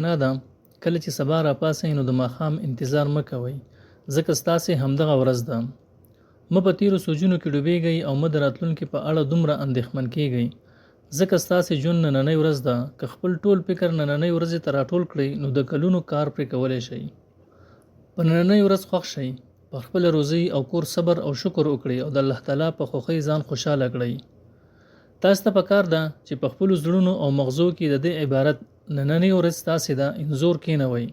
نه ده کله چې سبا را پاسئ نو د ماښام انتظار مه کوئ ځکه ستاسې همدغه ورځ ده. مه په تیرو سوچونو کې ډوبېږئ او مه د راتلونکي په اړه دومره اندېښمن کېږئ ځکه ستاسې ژوند نننۍ ورځ ده. که خپل ټول فکر نننۍ ورځې ته راټول کړئ نو د کلونو کار پرې کولی شئ. په نننۍ ورځ خوښ شئ، په خپله روزۍ او کور صبر او شکر وکړئ او د الله تعالی په خوښۍ ځان خوشحاله کړئ. تاسو ته پکار ده چې په خپلو زړونو او مغزو کې د دې عبارت نننۍ ورځ ستاسې ده انځور کېنوئ.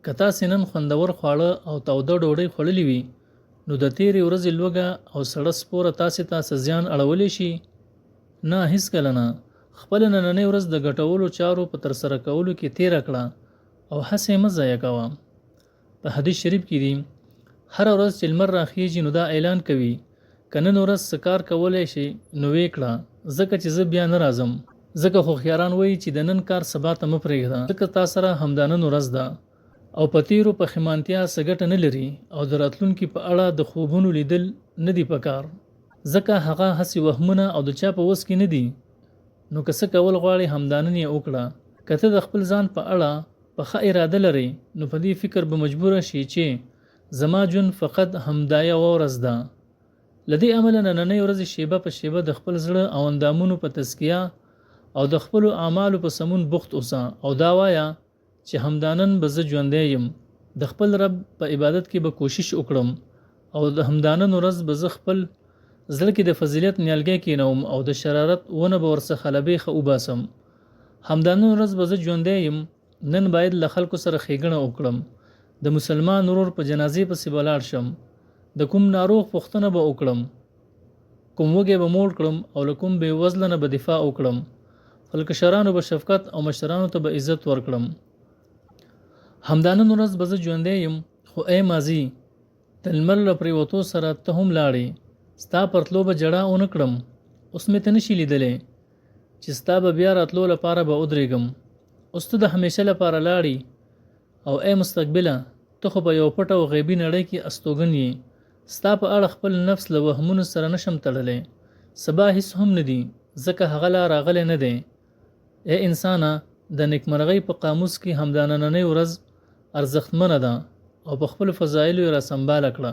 که تاسې نن خوندور خواړه او توده ډوډۍ خوړلې وي نو د تیرې ورځې لوږه او سړه سپوره تاسې ته څه زیان اړولی شي؟ نه، هیڅکله نه. خپله نننۍ ورځ د ګټورو چارو په ترسره کولو کې تیره کړه او هڅې مه ضایع کوه. په حدیث شریف کې دي هره ورځ چې لمر راخیږي نو دا اعلان کوي که نن ورځ څه کار کولی شي نو ویې کړه ځکه چې زه بیا نه راځم. ځکه هوښیاران وایي چې د نن کار سبا ته مه پرېږده ځکه تا سره همدا نن ورځ ده او په تیرو پښیمانتیا څه ګټه نه لري او د راتلونکي په اړه د خوبونو لیدل نه دي پکار ځکه هغه هسې وهمونه او د چا په وس کې نه دي. نو که څه کول غواړې همدا نن یې وکړه. که ته د خپل ځان په اړه په ښه اراده لرې نو په دې فکر به مجبوره شي چې زما ژوند فقط همدا یوه ورځ ده. له دې امله نننۍ ورځې شیبه په شیبه د خپل زړه او اندامونو په تزکیه او د خپلو اعمالو په سمون بوخت اوسه او دا وایه چې همدا نن به زه ژوندی یم، د خپل رب په عبادت کې به کوشش وکړم او د همدا نن ورځ به زه خپل زړه کې د فضیلت نیالګی کېنوم او د شرارت ونه به ورڅخه له بیخه وباسم. همدا نن ورځ به زه ژوندی یم، نن باید له خلکو سره ښېګڼه وکړم، د مسلمان ورور په جنازې پسې به لاړ شم، د کوم ناروغ پوښتنه به وکړم، کوم وږی به موړ کړم او له کوم بې وزله نه به دفاع وکړم، خلکشرانو به شفقت او مشرانو ته به عزت ورکړم. همدا نن ورځ به زه ژوندی یم، خو ای ماضي د لمر له پرېوتو سره ته هم لاړې، ستا پر تلو به جړه ونه کړم، اوس مې ته نشي لیدلی چې ستا به بیا راتلو لپاره به ودرېږم. اوس ته د همیشه لپاره لاړې او ای مستقبله ته خو په یو پټ او غیبي نړۍ کې استوګن یې. ستا په اړه خپل نفس له وهمونو سره نشم تړلی، سبا هیڅ هم نه دي ځکه هغه لا راغلی نه دی. ای انسانه د نیکمرغۍ په قاموس کې همدا نننۍ ورځ ارزښتمنه ده او په خپلو فضایلو یې راسمباله کړه.